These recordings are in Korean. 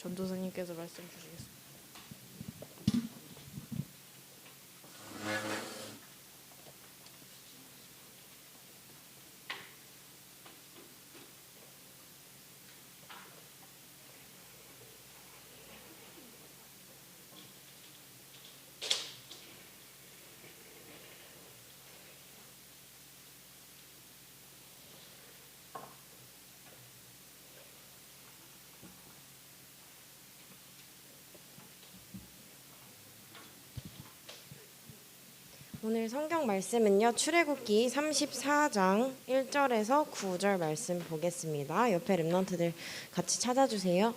전도사님께서 말씀 주시겠습니다. 오늘 성경 말씀은요, 출애굽기 34장 1절에서 9절 말씀 보겠습니다. 옆에 랩런트들 같이 찾아주세요.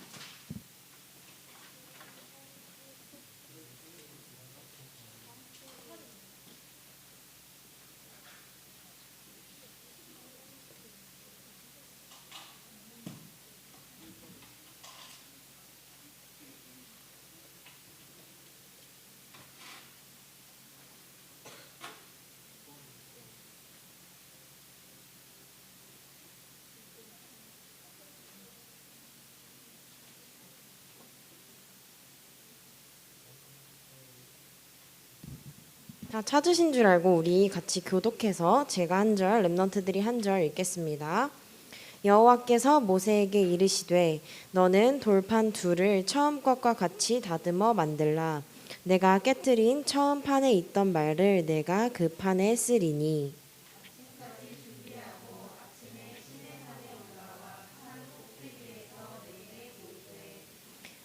다 찾으신 줄 알고 우리 같이 교독해서 제가 한 절, 랩런트들이 한 절 읽겠습니다. 여호와께서 모세에게 이르시되 너는 돌판 둘을 처음 것과 같이 다듬어 만들라. 내가 깨뜨린 처음 판에 있던 말을 내가 그 판에 쓰리니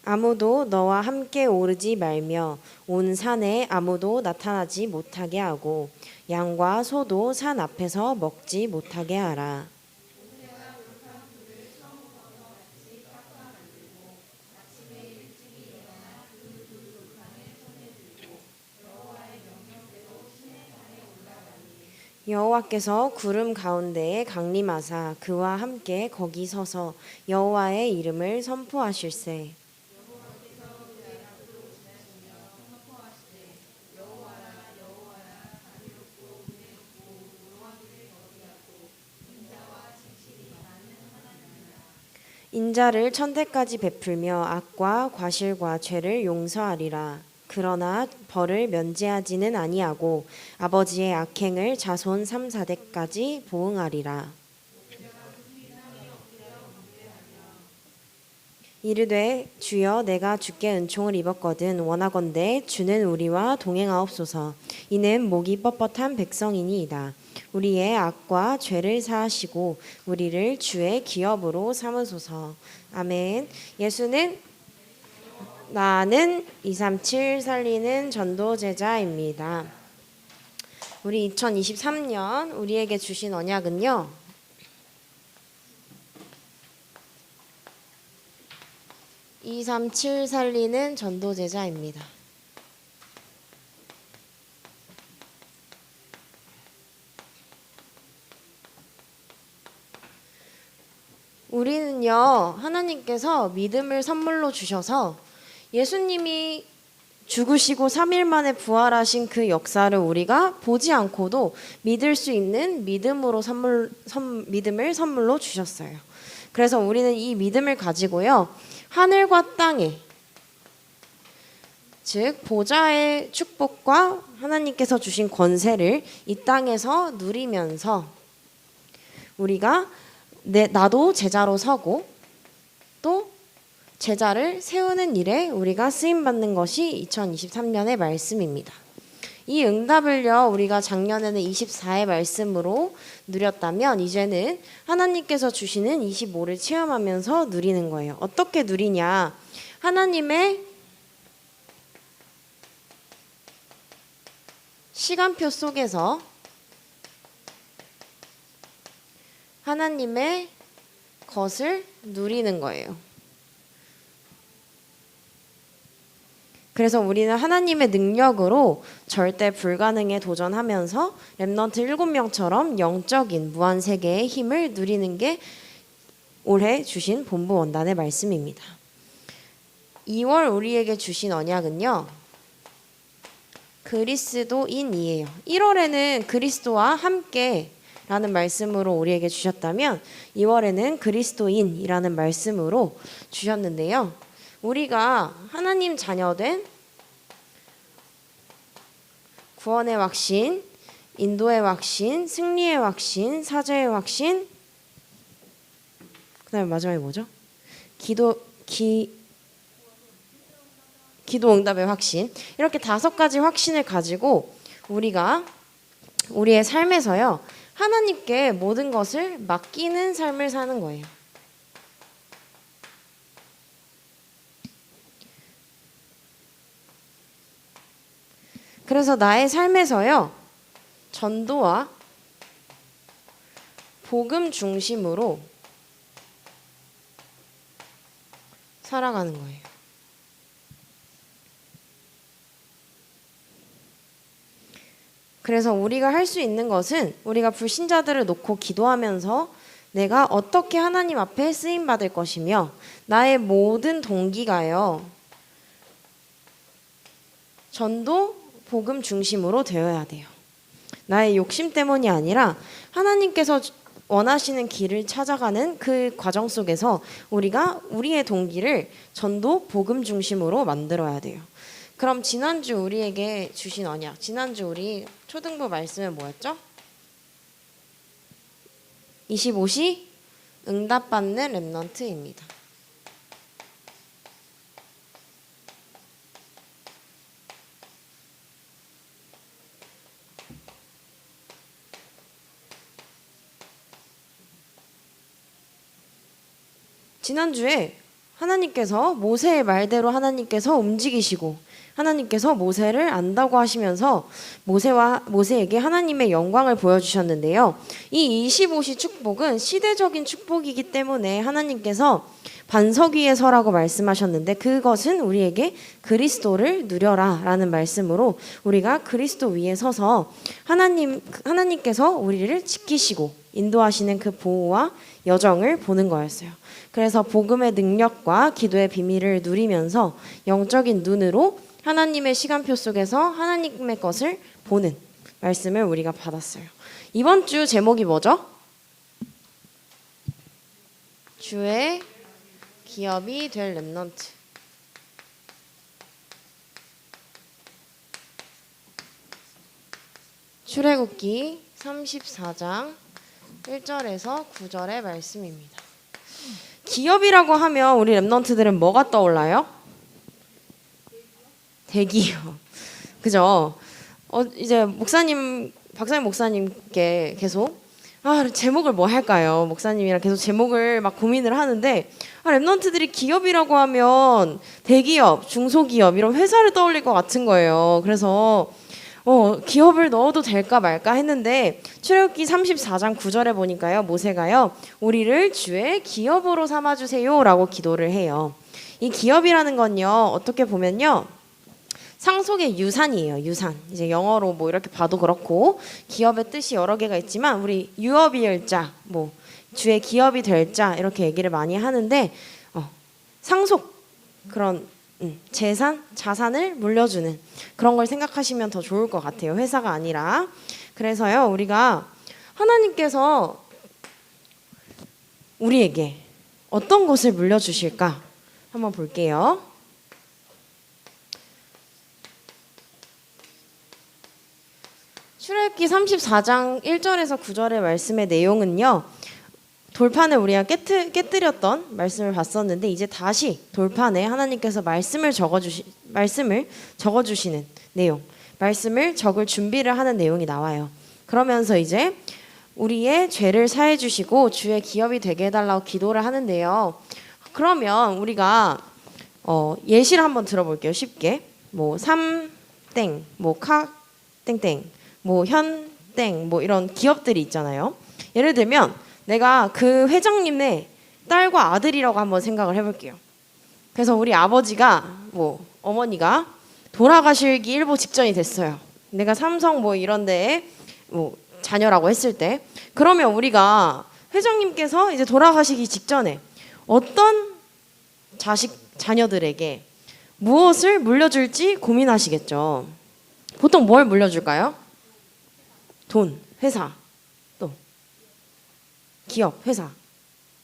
아무도 너와 함께 오르지 말며 온 산에 아무도 나타나지 못하게 하고 양과 소도 산 앞에서 먹지 못하게 하라. 여호와께서 구름 가운데에 강림하사 그와 함께 거기 서서 여호와의 이름을 선포하실세. 인자를 천대까지 베풀며 악과 과실과 죄를 용서하리라. 그러나 벌을 면제하지는 아니하고 아버지의 악행을 자손 3, 4대까지 보응하리라. 이르되 주여 내가 주께 은총을 입었거든 원하건대 주는 우리와 동행하옵소서. 이는 목이 뻣뻣한 백성이니이다. 우리의 악과 죄를 사하시고 우리를 주의 기업으로 삼으소서. 아멘. 예수는 나는 237 살리는 전도 제자입니다. 우리 2023년 우리에게 주신 언약은요, 237 살리는 전도 제자입니다. 우리는요, 하나님께서 믿음을 선물로 주셔서 예수님이 죽으시고 3일 만에 부활하신 그 역사를 우리가 보지 않고도 믿을 수 있는 믿음을 선물로 주셨어요. 그래서 우리는 이 믿음을 가지고요, 하늘과 땅에, 즉 보좌의 축복과 하나님께서 주신 권세를 이 땅에서 누리면서 우리가 나도 제자로 서고 또 제자를 세우는 일에 우리가 쓰임받는 것이 2023년의 말씀입니다. 이 응답을요, 우리가 작년에는 24의 말씀으로 누렸다면 이제는 하나님께서 주시는 25를 체험하면서 누리는 거예요. 어떻게 누리냐? 하나님의 시간표 속에서 하나님의 것을 누리는 거예요. 그래서 우리는 하나님의 능력으로 절대 불가능에 도전하면서 랩넌트 7명처럼 영적인 무한세계의 힘을 누리는 게 올해 주신 본부 원단의 말씀입니다. 2월 우리에게 주신 언약은요, 그리스도인이에요. 1월에는 그리스도와 함께 라는 말씀으로 우리에게 주셨다면 2월에는 그리스도인이라는 말씀으로 주셨는데요. 우리가 하나님 자녀된 구원의 확신, 인도의 확신, 승리의 확신, 사죄의 확신, 그 다음에 마지막에 뭐죠? 기도 응답의 확신. 이렇게 5가지 확신을 가지고 우리가 우리의 삶에서요, 하나님께 모든 것을 맡기는 삶을 사는 거예요. 그래서 나의 삶에서요, 전도와 복음 중심으로 살아가는 거예요. 그래서 우리가 할 수 있는 것은 우리가 불신자들을 놓고 기도하면서 내가 어떻게 하나님 앞에 쓰임받을 것이며 나의 모든 동기가요, 전도, 복음 중심으로 되어야 돼요. 나의 욕심 때문이 아니라 하나님께서 원하시는 길을 찾아가는 그 과정 속에서 우리가 우리의 동기를 전도, 복음 중심으로 만들어야 돼요. 그럼 지난주 우리에게 주신 언약, 지난주 우리 초등부 말씀은 뭐였죠? 25시 응답받는 렘넌트입니다. 지난주에 하나님께서 모세의 말대로 하나님께서 움직이시고 하나님께서 모세를 안다고 하시면서 모세에게 하나님의 영광을 보여주셨는데요. 이 25시 축복은 시대적인 축복이기 때문에 하나님께서 반석 위에 서라고 말씀하셨는데 그것은 우리에게 그리스도를 누려라 라는 말씀으로 우리가 그리스도 위에 서서 하나님께서 우리를 지키시고 인도하시는 그 보호와 여정을 보는 거였어요. 그래서 복음의 능력과 기도의 비밀을 누리면서 영적인 눈으로 하나님의 시간표 속에서 하나님의 것을 보는 말씀을 우리가 받았어요. 이번 주 제목이 뭐죠? 주의 기업이 될 렘넌트. 출애굽기 34장 1절에서 9절의 말씀입니다. 기업이라고 하면 우리 렘넌트들은 뭐가 떠올라요? 대기업. 그죠? 이제 박사님 목사님께 계속 제목을 뭐 할까요? 목사님이랑 계속 제목을 막 고민을 하는데 렘넌트들이 기업이라고 하면 대기업, 중소기업 이런 회사를 떠올릴 것 같은 거예요. 그래서 기업을 넣어도 될까 말까 했는데 출애굽기 34장 9절에 보니까요, 모세가요, 우리를 주의 기업으로 삼아주세요 라고 기도를 해요. 이 기업이라는 건요, 어떻게 보면요, 상속의 유산이에요. 유산. 이제 영어로 뭐 이렇게 봐도 그렇고 기업의 뜻이 여러 개가 있지만 우리 유업이을 자, 뭐 주의 기업이 될 자 이렇게 얘기를 많이 하는데 상속, 그런 재산, 자산을 물려주는 그런 걸 생각하시면 더 좋을 것 같아요. 회사가 아니라. 그래서요, 우리가 하나님께서 우리에게 어떤 것을 물려주실까 한번 볼게요. 출애굽기 34장 1절에서 9절의 말씀의 내용은요, 돌판을 우리가 깨뜨렸던 말씀을 봤었는데 이제 다시 돌판에 하나님께서 말씀을 적어주시는 내용, 말씀을 적을 준비를 하는 내용이 나와요. 그러면서 이제 우리의 죄를 사해 주시고 주의 기업이 되게 해달라고 기도를 하는데요. 그러면 우리가 예시를 한번 들어볼게요. 쉽게. 뭐 삼땡, 뭐 카 땡땡, 뭐 현땡, 뭐 이런 기업들이 있잖아요. 예를 들면 내가 그 회장님의 딸과 아들이라고 한번 생각을 해볼게요. 그래서 우리 아버지가 뭐 어머니가 돌아가시기 일보 직전이 됐어요. 내가 삼성 뭐 이런 데에 뭐 자녀라고 했을 때, 그러면 우리가 회장님께서 이제 돌아가시기 직전에 어떤 자녀들에게 무엇을 물려줄지 고민하시겠죠. 보통 뭘 물려줄까요? 돈, 회사, 또 기업, 회사.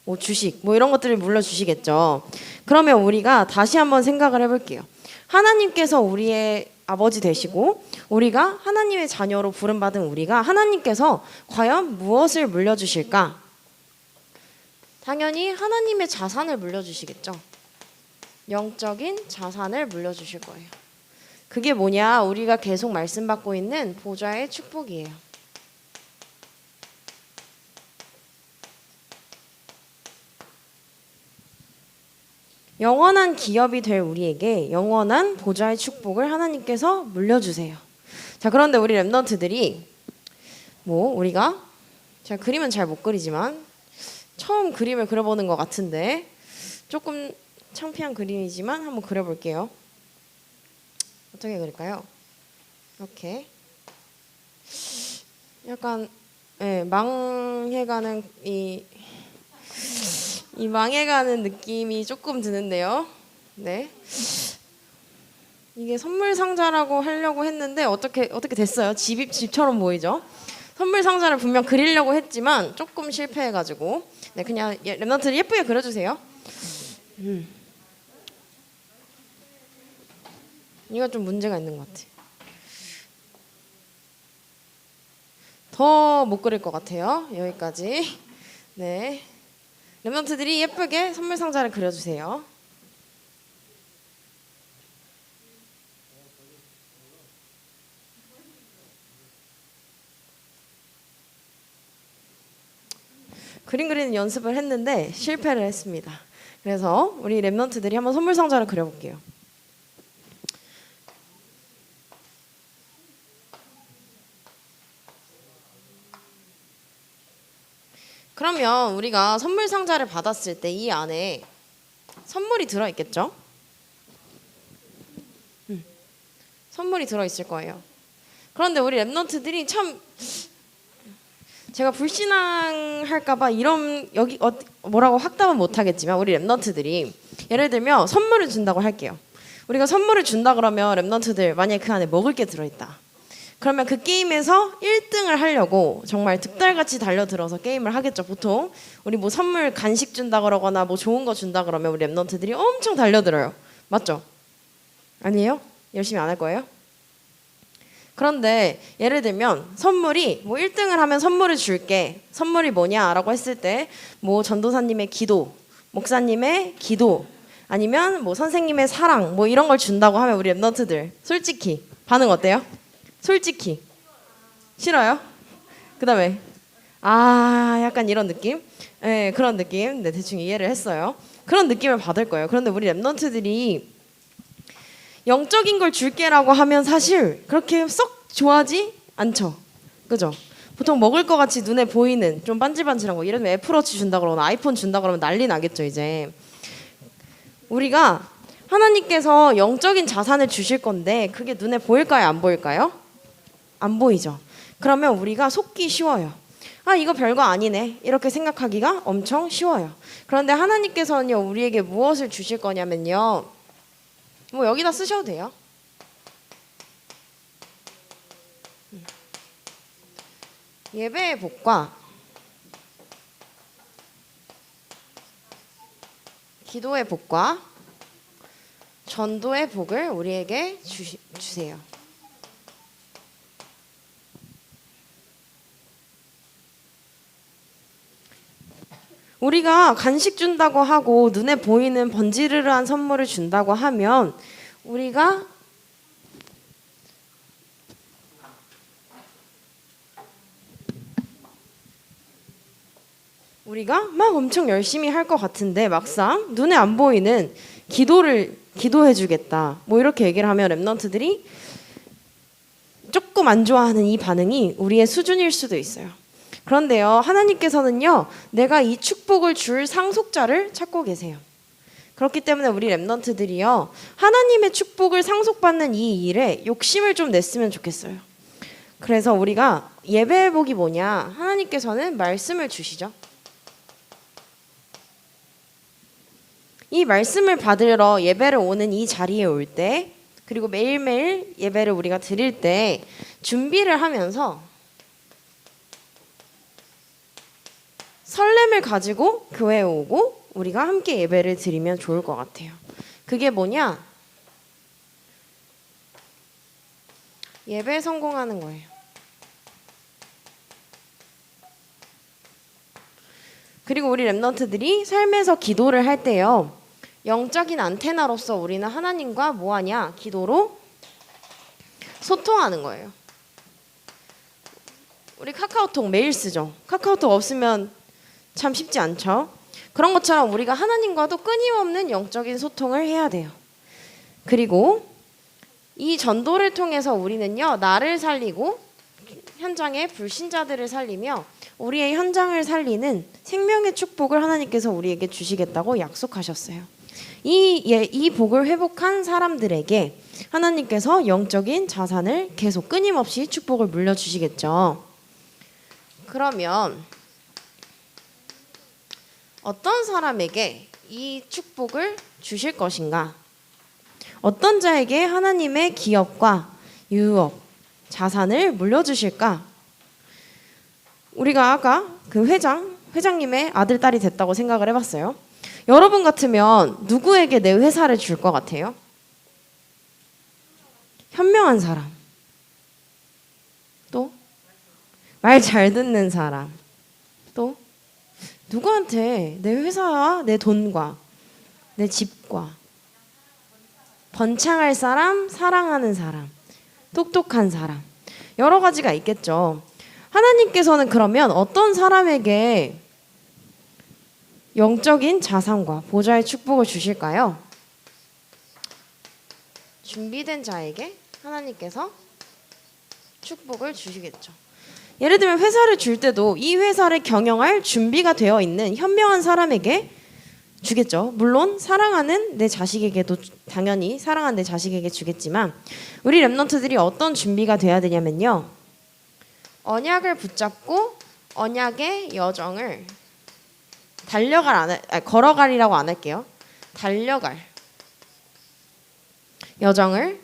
뭐 주식, 뭐 이런 것들을 물려주시겠죠. 그러면 우리가 다시 한번 생각을 해볼게요. 하나님께서 우리의 아버지 되시고 우리가 하나님의 자녀로 부름받은 우리가 하나님께서 과연 무엇을 물려주실까? 당연히 하나님의 자산을 물려주시겠죠. 영적인 자산을 물려주실 거예요. 그게 뭐냐? 우리가 계속 말씀받고 있는 보좌의 축복이에요. 영원한 기업이 될 우리에게 영원한 보좌의 축복을 하나님께서 물려주세요. 자, 그런데 우리 랩런트들이 우리가 제가 그림은 잘 못 그리지만 처음 그림을 그려보는 것 같은데 조금 창피한 그림이지만 한번 그려볼게요. 어떻게 그릴까요? 이렇게 약간 망해가는 이 망해가는 느낌이 조금 드는데요. 네, 이게 선물 상자라고 하려고 했는데 어떻게 됐어요? 집처럼 보이죠? 선물 상자를 분명 그리려고 했지만 조금 실패해가지고 그냥 랩런트를 예쁘게 그려주세요. 이거 좀 문제가 있는 것 같아. 더 못 그릴 것 같아요. 여기까지. 네, 랩런트들이 예쁘게 선물 상자를 그려주세요. 그림 그리는 연습을 했는데 실패를 했습니다. 그래서 우리 랩런트들이 한번 선물 상자를 그려볼게요. 그러면 우리가 선물 상자를 받았을 때 이 안에 선물이 들어있겠죠? 선물이 들어있을 거예요. 그런데 우리 랩런트들이 참 제가 불신앙할까봐 여기 뭐라고 확답은 못하겠지만 우리 랩런트들이 예를 들면 선물을 준다고 할게요. 우리가 선물을 준다 그러면 랩런트들 만약에 그 안에 먹을 게 들어있다. 그러면 그 게임에서 1등을 하려고 정말 득달같이 달려들어서 게임을 하겠죠. 보통 우리 선물 간식 준다 그러거나 좋은 거 준다 그러면 우리 랩런트들이 엄청 달려들어요. 맞죠? 아니에요? 열심히 안 할 거예요? 그런데 예를 들면 선물이 1등을 하면 선물을 줄게. 선물이 뭐냐라고 했을 때 전도사님의 기도, 목사님의 기도, 아니면 선생님의 사랑 이런 걸 준다고 하면 우리 랩런트들 솔직히 반응 어때요? 솔직히 싫어요? 그 다음에 약간 이런 느낌? 네, 그런 느낌. 네, 대충 이해를 했어요. 그런 느낌을 받을 거예요. 그런데 우리 랩런트들이 영적인 걸 줄게라고 하면 사실 그렇게 썩 좋아하지 않죠. 그죠? 보통 먹을 것 같이 눈에 보이는 좀 반질반질한 거, 예를 들면 애플워치 준다 그러거나 아이폰 준다 그러면 난리 나겠죠. 이제 우리가 하나님께서 영적인 자산을 주실 건데 그게 눈에 보일까요? 안 보일까요? 안 보이죠. 그러면 우리가 속기 쉬워요. 이거 별거 아니네 이렇게 생각하기가 엄청 쉬워요. 그런데 하나님께서는요 우리에게 무엇을 주실 거냐면요 여기다 쓰셔도 돼요. 예배의 복과 기도의 복과 전도의 복을 우리에게 주세요. 우리가 간식 준다고 하고 눈에 보이는 번지르르한 선물을 준다고 하면 우리가 막 엄청 열심히 할 것 같은데 막상 눈에 안 보이는 기도해 주겠다 이렇게 얘기를 하면 랩런트들이 조금 안 좋아하는 이 반응이 우리의 수준일 수도 있어요. 그런데요 하나님께서는요 내가 이 축복을 줄 상속자를 찾고 계세요. 그렇기 때문에 우리 랩런트들이요 하나님의 축복을 상속받는 이 일에 욕심을 좀 냈으면 좋겠어요. 그래서 우리가 예배의 복이 뭐냐, 하나님께서는 말씀을 주시죠. 이 말씀을 받으러 예배를 오는 이 자리에 올 때, 그리고 매일매일 예배를 우리가 드릴 때 준비를 하면서 설렘을 가지고 교회에 오고 우리가 함께 예배를 드리면 좋을 것 같아요. 그게 뭐냐? 예배에 성공하는 거예요. 그리고 우리 렘넌트들이 삶에서 기도를 할 때요, 영적인 안테나로서 우리는 하나님과 뭐하냐? 기도로 소통하는 거예요. 우리 카카오톡 매일 쓰죠. 카카오톡 없으면 참 쉽지 않죠. 그런 것처럼 우리가 하나님과도 끊임없는 영적인 소통을 해야 돼요. 그리고 이 전도를 통해서 우리는요, 나를 살리고 현장의 불신자들을 살리며 우리의 현장을 살리는 생명의 축복을 하나님께서 우리에게 주시겠다고 약속하셨어요. 이 복을 회복한 사람들에게 하나님께서 영적인 자산을 계속 끊임없이 축복을 물려주시겠죠. 그러면 어떤 사람에게 이 축복을 주실 것인가? 어떤 자에게 하나님의 기업과 유업, 자산을 물려주실까? 우리가 아까 그 회장님의 아들, 딸이 됐다고 생각을 해봤어요. 여러분 같으면 누구에게 내 회사를 줄 것 같아요? 현명한 사람. 또? 말 잘 듣는 사람. 또? 누구한테 내 회사와 내 돈과 내 집과 번창할 사람, 사랑하는 사람, 똑똑한 사람, 여러 가지가 있겠죠. 하나님께서는 그러면 어떤 사람에게 영적인 자산과 보좌의 축복을 주실까요? 준비된 자에게 하나님께서 축복을 주시겠죠. 예를 들면 회사를 줄 때도 이 회사를 경영할 준비가 되어 있는 현명한 사람에게 주겠죠. 물론 사랑하는 내 자식에게도 당연히 사랑하는 내 자식에게 주겠지만 우리 렘넌트들이 어떤 준비가 돼야 되냐면요, 언약을 붙잡고 언약의 여정을 걸어가리라고 안 할게요. 달려갈 여정을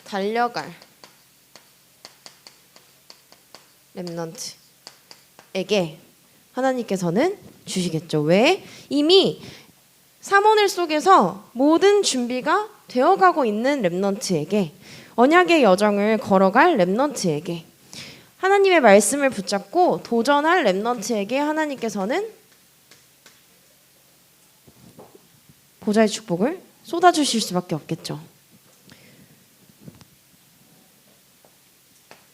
달려갈 렘넌트에게 하나님께서는 주시겠죠. 왜? 이미 사모넬 속에서 모든 준비가 되어가고 있는 렘넌트에게, 언약의 여정을 걸어갈 렘넌트에게, 하나님의 말씀을 붙잡고 도전할 렘넌트에게 하나님께서는 보좌의 축복을 쏟아주실 수밖에 없겠죠.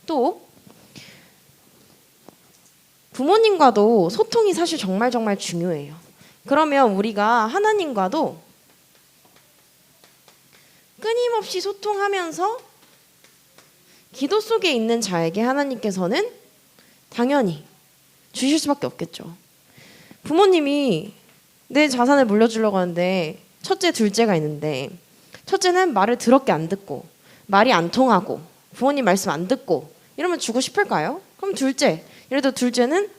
또 부모님과도 소통이 사실 정말 중요해요. 그러면 우리가 하나님과도 끊임없이 소통하면서 기도 속에 있는 자에게 하나님께서는 당연히 주실 수밖에 없겠죠. 부모님이 내 자산을 물려주려고 하는데 첫째, 둘째가 있는데 첫째는 말을 더럽게 안 듣고 말이 안 통하고 부모님 말씀 안 듣고 이러면 주고 싶을까요? 그럼 둘째, 예를 들어 둘째는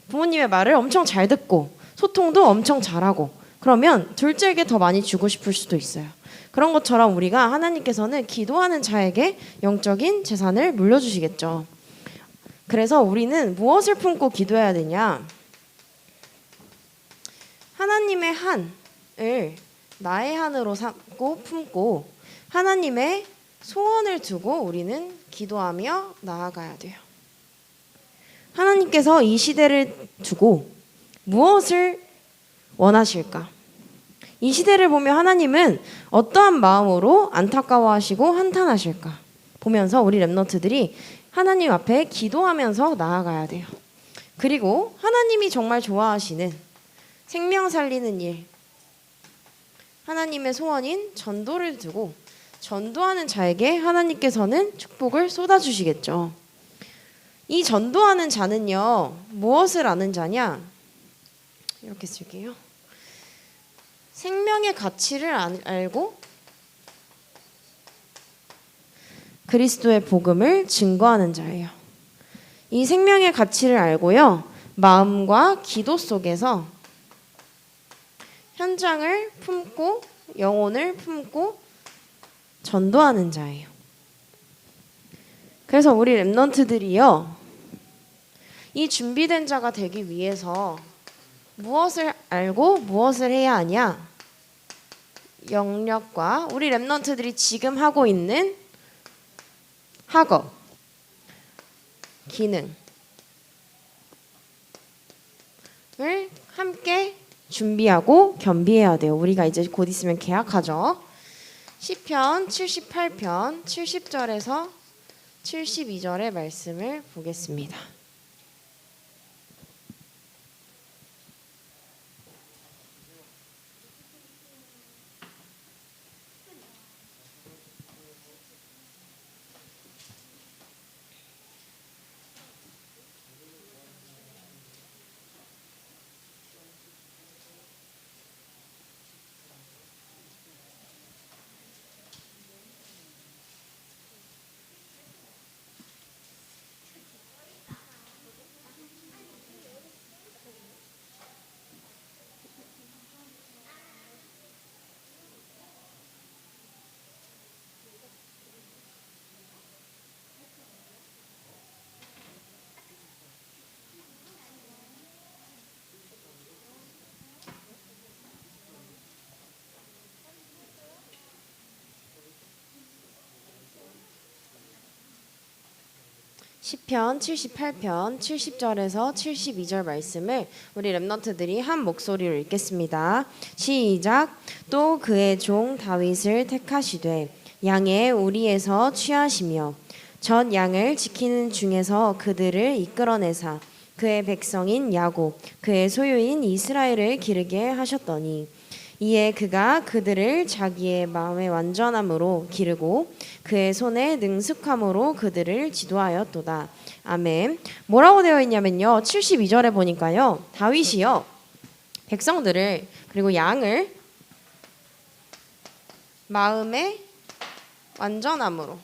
부모님의 말을 엄청 잘 듣고 소통도 엄청 잘하고 그러면 둘째에게 더 많이 주고 싶을 수도 있어요. 그런 것처럼 우리가 하나님께서는 기도하는 자에게 영적인 재산을 물려주시겠죠. 그래서 우리는 무엇을 품고 기도해야 되냐? 하나님의 한을 나의 한으로 삼고 품고 하나님의 소원을 두고 우리는 기도하며 나아가야 돼요. 하나님께서 이 시대를 두고 무엇을 원하실까? 이 시대를 보며 하나님은 어떠한 마음으로 안타까워하시고 한탄하실까? 보면서 우리 렘넌트들이 하나님 앞에 기도하면서 나아가야 돼요. 그리고 하나님이 정말 좋아하시는 생명 살리는 일, 하나님의 소원인 전도를 두고 전도하는 자에게 하나님께서는 축복을 쏟아주시겠죠. 이 전도하는 자는요, 무엇을 아는 자냐? 이렇게 쓸게요. 생명의 가치를 알고 그리스도의 복음을 증거하는 자예요. 이 생명의 가치를 알고요, 마음과 기도 속에서 현장을 품고 영혼을 품고 전도하는 자예요. 그래서 우리 렘넌트들이요, 이 준비된 자가 되기 위해서 무엇을 알고 무엇을 해야 하냐? 영역과 우리 랩넌트들이 지금 하고 있는 학업, 기능을 함께 준비하고 겸비해야 돼요. 우리가 이제 곧 있으면 개학하죠. 시편 78편 70절에서 72절의 말씀을 보겠습니다. 시편 78편 70절에서 72절 말씀을 우리 랩넌트들이 한 목소리로 읽겠습니다. 시작. 또 그의 종 다윗을 택하시되 양의 우리에서 취하시며 젖 양을 지키는 중에서 그들을 이끌어내사 그의 백성인 야곱 그의 소유인 이스라엘을 기르게 하셨더니 이에 그가 그들을 자기의 마음의 완전함으로 기르고 그의 손의 능숙함으로 그들을 지도하였도다. 아멘. 뭐라고 되어 있냐면요. 72절에 보니까요. 다윗이요. 백성들을 그리고 양을 마음의 완전함으로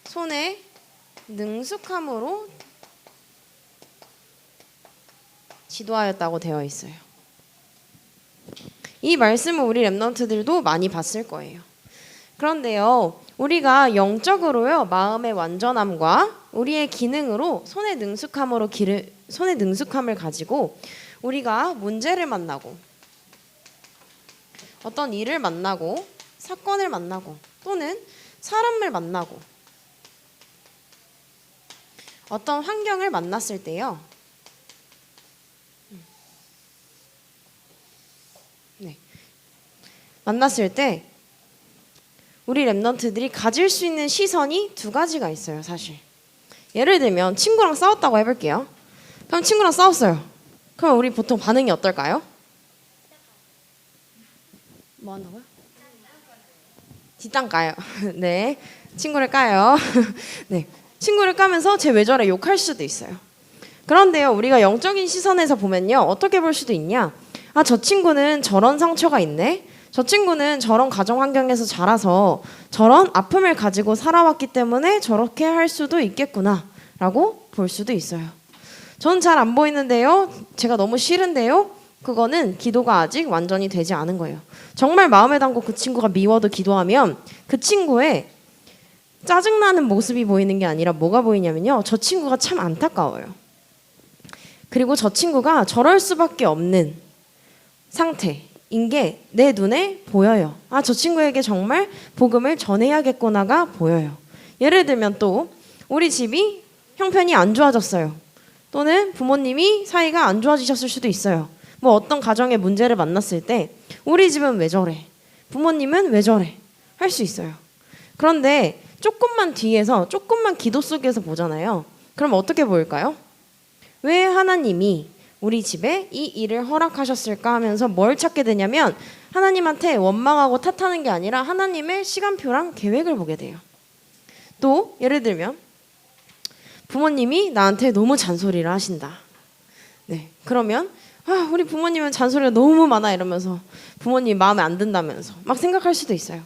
손의 능숙함으로 지도하였다고 되어 있어요. 이 말씀을 우리 랩넌트들도 많이 봤을 거예요. 그런데요, 우리가 영적으로요 마음의 완전함과 우리의 기능으로 손의 능숙함을 가지고 우리가 문제를 만나고 어떤 일을 만나고 사건을 만나고 또는 사람을 만나고 어떤 환경을 만났을 때요. 만났을 때 우리 랩넌트들이 가질 수 있는 시선이 두 가지가 있어요, 사실. 예를 들면 친구랑 싸웠다고 해볼게요. 그럼 친구랑 싸웠어요. 그럼 우리 보통 반응이 어떨까요? 뭐 한다고요? 뒷담 까요. 네, 친구를 까요. 네, 친구를 까면서 쟤 왜 저래 욕할 수도 있어요. 그런데요, 우리가 영적인 시선에서 보면요, 어떻게 볼 수도 있냐? 아, 저 친구는 저런 상처가 있네. 저 친구는 저런 가정 환경에서 자라서 저런 아픔을 가지고 살아왔기 때문에 저렇게 할 수도 있겠구나 라고 볼 수도 있어요. 전 잘 안 보이는데요. 제가 너무 싫은데요. 그거는 기도가 아직 완전히 되지 않은 거예요. 정말 마음에 담고 그 친구가 미워도 기도하면 그 친구의 짜증나는 모습이 보이는 게 아니라 뭐가 보이냐면요. 저 친구가 참 안타까워요. 그리고 저 친구가 저럴 수밖에 없는 상태인 게 내 눈에 보여요. 아, 저 친구에게 정말 복음을 전해야겠구나가 보여요. 예를 들면 또 우리 집이 형편이 안 좋아졌어요. 또는 부모님이 사이가 안 좋아지셨을 수도 있어요. 뭐 어떤 가정의 문제를 만났을 때 우리 집은 왜 저래? 부모님은 왜 저래? 할 수 있어요. 그런데 조금만 뒤에서 조금만 기도 속에서 보잖아요. 그럼 어떻게 보일까요? 왜 하나님이 우리 집에 이 일을 허락하셨을까 하면서 뭘 찾게 되냐면 하나님한테 원망하고 탓하는 게 아니라 하나님의 시간표랑 계획을 보게 돼요. 또 예를 들면 부모님이 나한테 너무 잔소리를 하신다. 네, 그러면 아, 우리 부모님은 잔소리가 너무 많아 이러면서 부모님 마음에 안 든다면서 막 생각할 수도 있어요.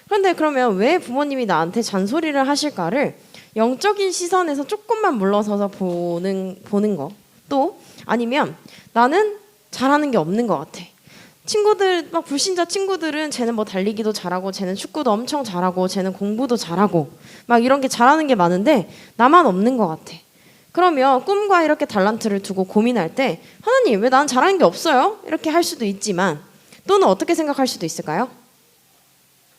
그런데 그러면 왜 부모님이 나한테 잔소리를 하실까를 영적인 시선에서 조금만 물러서서 보는 거. 또 아니면 나는 잘하는 게 없는 것 같아. 친구들 막 불신자 친구들은 쟤는 뭐 달리기도 잘하고 쟤는 축구도 엄청 잘하고 쟤는 공부도 잘하고 막 이런 게 잘하는 게 많은데 나만 없는 것 같아. 그러면 꿈과 이렇게 달란트를 두고 고민할 때 하나님 왜 난 잘하는 게 없어요? 이렇게 할 수도 있지만 또는 어떻게 생각할 수도 있을까요?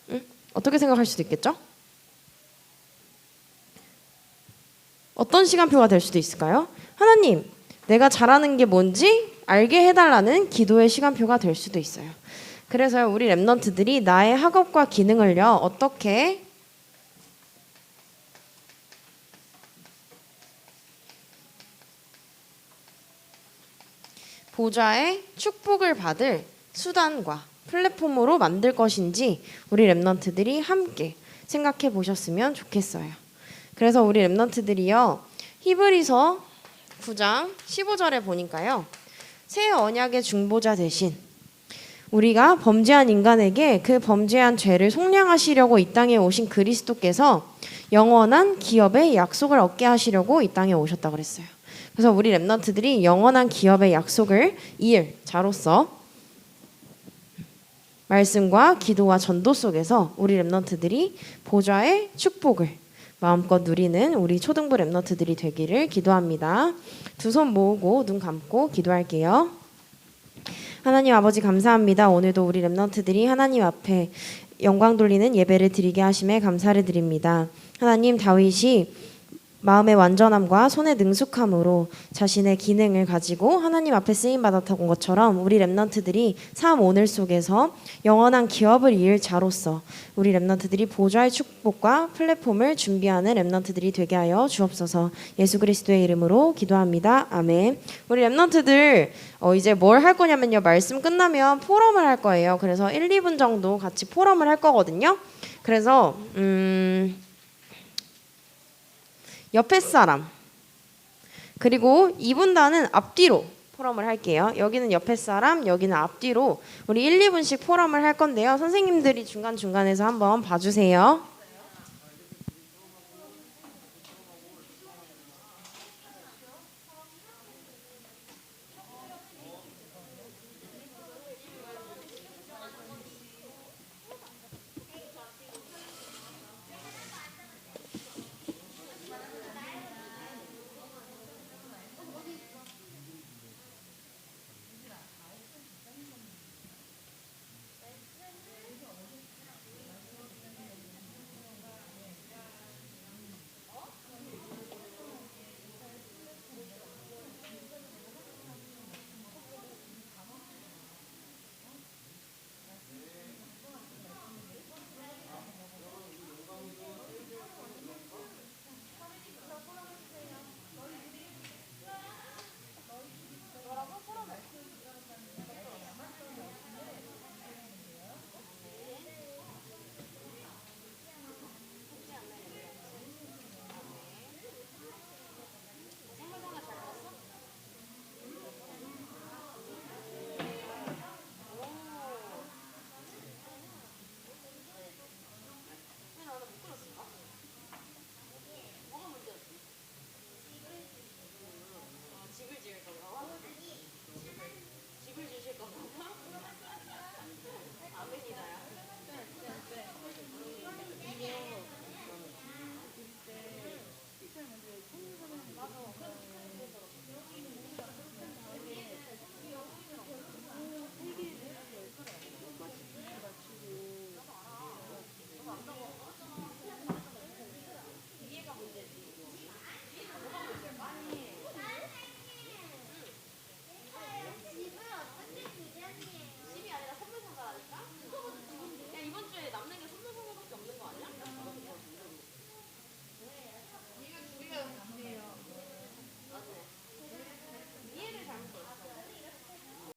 응? 어떻게 생각할 수도 있겠죠? 어떤 시간표가 될 수도 있을까요? 하나님 내가 잘하는 게 뭔지 알게 해달라는 기도의 시간표가 될 수도 있어요. 그래서 우리 랩런트들이 나의 학업과 기능을요 어떻게 보좌의 축복을 받을 수단과 플랫폼으로 만들 것인지 우리 랩런트들이 함께 생각해 보셨으면 좋겠어요. 그래서 우리 랩런트들이요 히브리서 9장 15절에 보니까요 새 언약의 중보자 대신 우리가 범죄한 인간에게 그 범죄한 죄를 속량하시려고 이 땅에 오신 그리스도께서 영원한 기업의 약속을 얻게 하시려고 이 땅에 오셨다고 그랬어요. 그래서 우리 랩런트들이 영원한 기업의 약속을 이을 자로서 말씀과 기도와 전도 속에서 우리 랩런트들이 보좌의 축복을 마음껏 누리는 우리 초등부 랩런트들이 되기를 기도합니다. 두 손 모으고 눈 감고 기도할게요. 하나님 아버지 감사합니다. 오늘도 우리 랩런트들이 하나님 앞에 영광 돌리는 예배를 드리게 하심에 감사를 드립니다. 하나님 다윗이 마음의 완전함과 손의 능숙함으로 자신의 기능을 가지고 하나님 앞에 쓰임받았던 것처럼 우리 랩런트들이 삶 오늘 속에서 영원한 기업을 이을 자로서 우리 랩런트들이 보좌의 축복과 플랫폼을 준비하는 랩런트들이 되게 하여 주옵소서. 예수 그리스도의 이름으로 기도합니다. 아멘. 우리 랩런트들 이제 뭘 할 거냐면요. 말씀 끝나면 포럼을 할 거예요. 그래서 1, 2분 정도 같이 포럼을 할 거거든요. 그래서 옆에 사람 그리고 2분단은 앞뒤로 포럼을 할게요. 여기는 옆에 사람, 여기는 앞뒤로 우리 1, 2분씩 포럼을 할 건데요. 선생님들이 중간중간에서 한번 봐주세요.